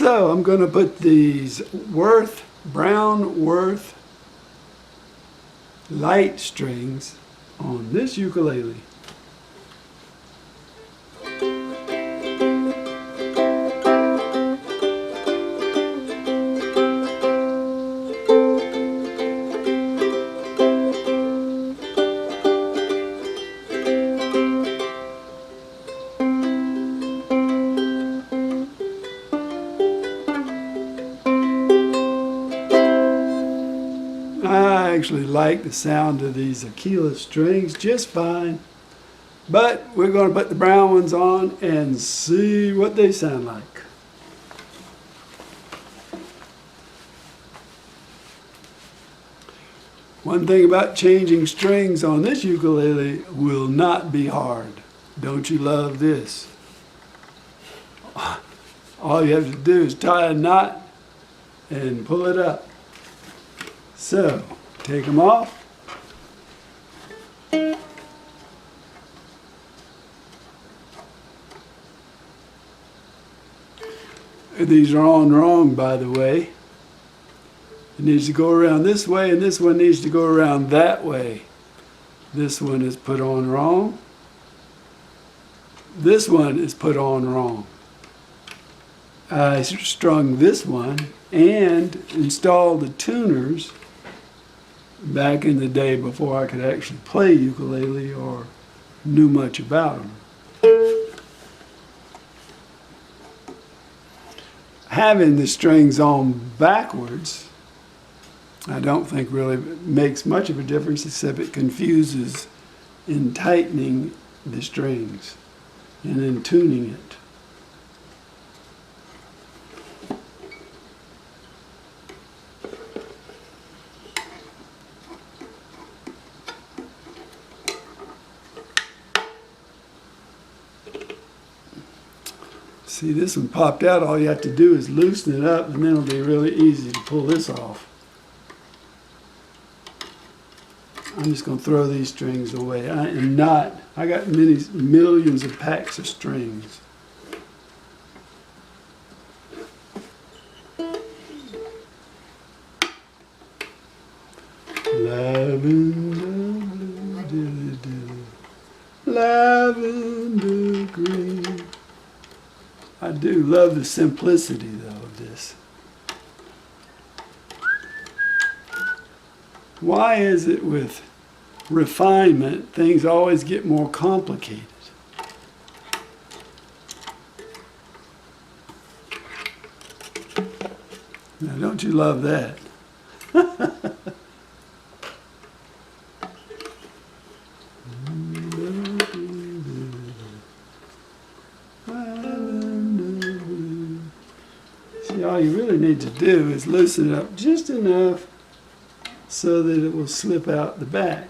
So I'm going to put these brown Worth light strings on this ukulele. I actually like the sound of these Aquila strings just fine, but we're going to put the brown ones on and see what they sound like. One thing about changing strings on this ukulele will not be hard. Don't you love this? All you have to do is tie a knot and pull it up. So, take them off. These are on wrong, by the way. It needs to go around this way, and this one needs to go around that way. This one is put on wrong. This one is put on wrong. I strung this one and installed the tuners back in the day before I could actually play ukulele or knew much about them. Having the strings on backwards, I don't think really makes much of a difference, except it confuses in tightening the strings and in tuning it. See, this one popped out. All you have to do is loosen it up, and then it'll be really easy to pull this off. I'm just going to throw these strings away. I got millions of packs of strings. Lavender blue, dilly dilly, lavender green. I do love the simplicity, though, of this. Why is it with refinement, things always get more complicated? Now, don't you love that? See, all you really need to do is loosen it up just enough so that it will slip out the back.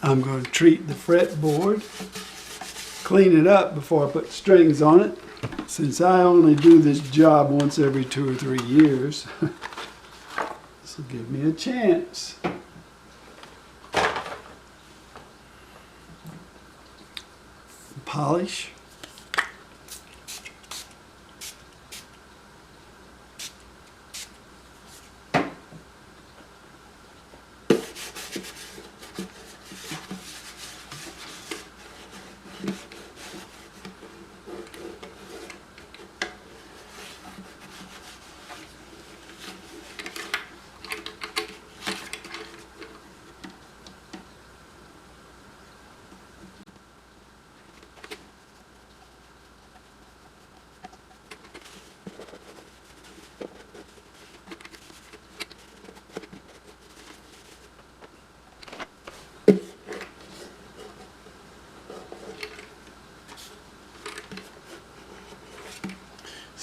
I'm going to treat the fretboard, clean it up before I put strings on it. Since I only do this job once every 2 or 3 years, this will give me a chance. Polish.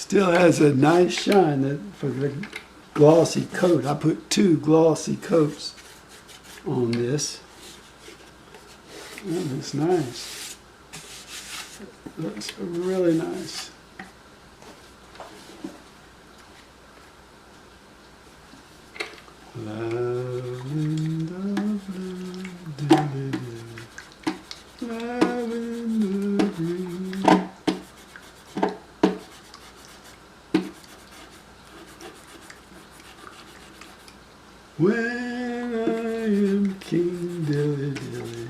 Still has a nice shine for the glossy coat. I put 2 glossy coats on this. That looks nice. Looks really nice. Lavender blue, lavender green. When I am king, dilly dilly,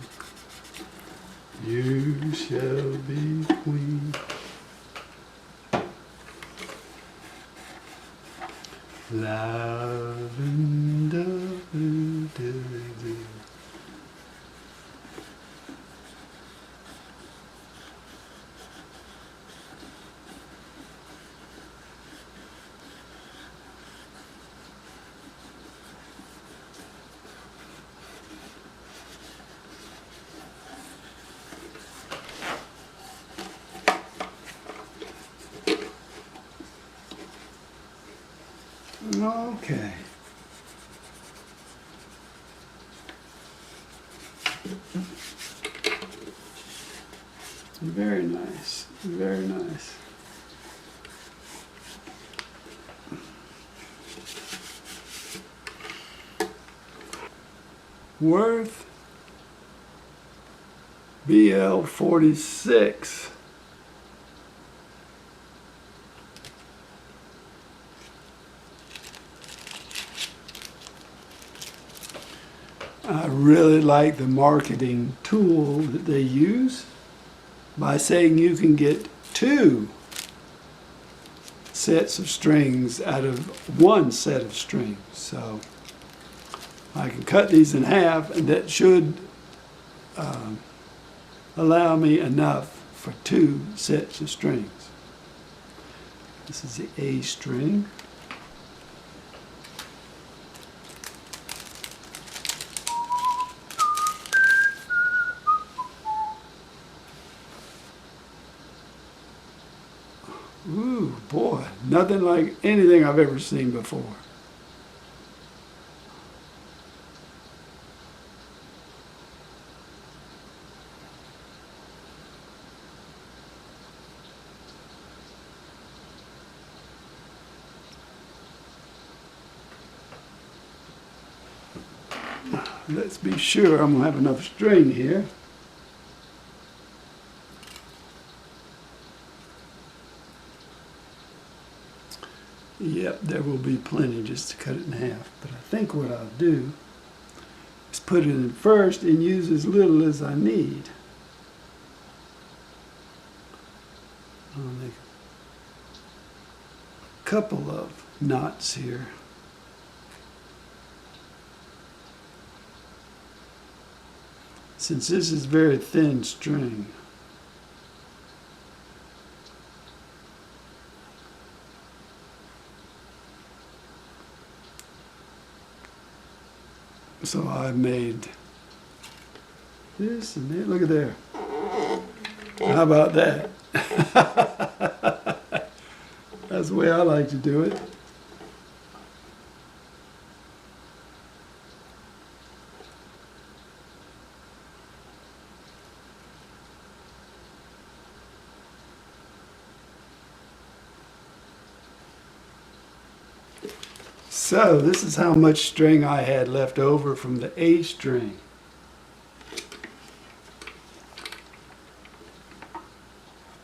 you shall be queen. Lavender blue, dilly dilly. Okay. Very nice. Very nice. Worth BL46. I really like the marketing tool that they use by saying you can get 2 sets of strings out of 1 set of strings. So I can cut these in half, and that should allow me enough for 2 sets of strings. This is the A string. Ooh, boy, nothing like anything I've ever seen before. Let's be sure I'm going to have enough string here. Yep, there will be plenty just to cut it in half. But I think what I'll do is put it in first and use as little as I need. I'll make a couple of knots here. Since this is very thin string, so I made this and that. Look at there. How about that? That's the way I like to do it. So this is how much string I had left over from the A string.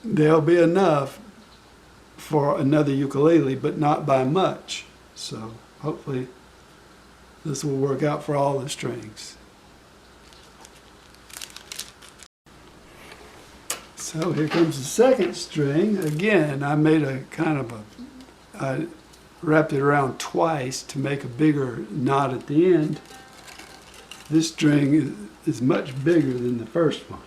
There'll be enough for another ukulele, but not by much. So hopefully this will work out for all the strings. So here comes the second string. Again, I made a kind of I wrapped it around twice to make a bigger knot at the end. This string is much bigger than the first one.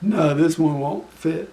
No, this one won't fit.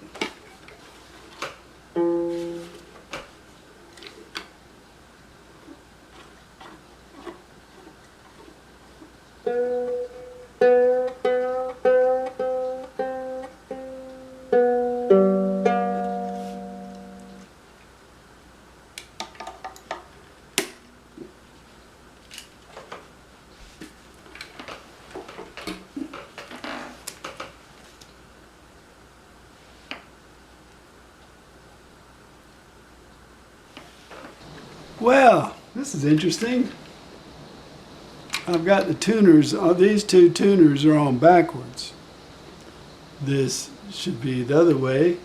Well, this is interesting. I've got the tuners, these two tuners are on backwards. This should be the other way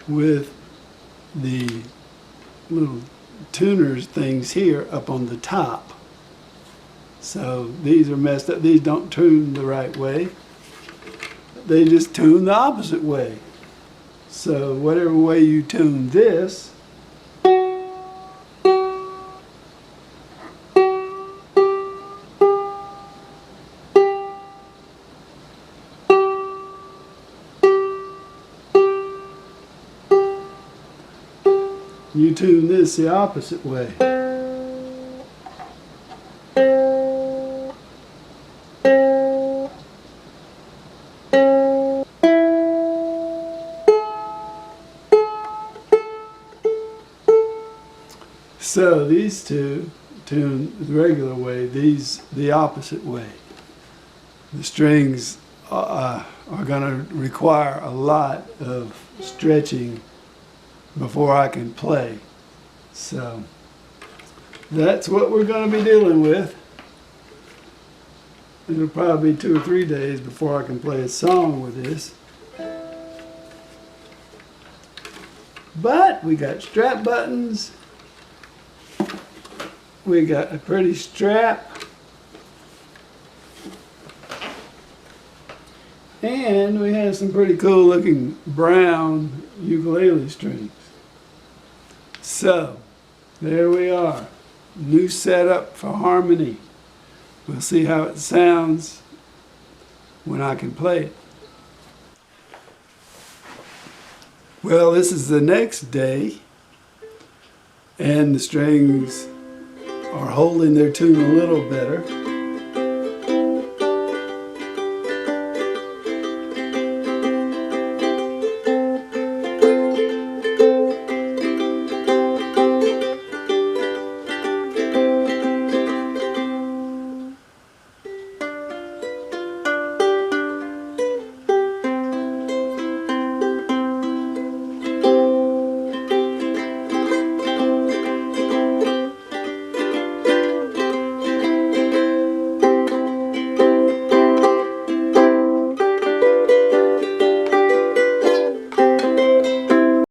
with the little tuners things here up on the top. So these are messed up. These don't tune the right way. They just tune the opposite way. So whatever way you tune this, you tune this the opposite way. So these two tune the regular way, these the opposite way. The strings are going to require a lot of stretching before I can play. So that's what we're going to be dealing with. It'll probably be 2 or 3 days before I can play a song with this. But we got strap buttons. We got a pretty strap. And we have some pretty cool looking brown ukulele strings. So, there we are. New setup for harmony. We'll see how it sounds when I can play it. Well, this is the next day, and the strings are holding their tune a little better.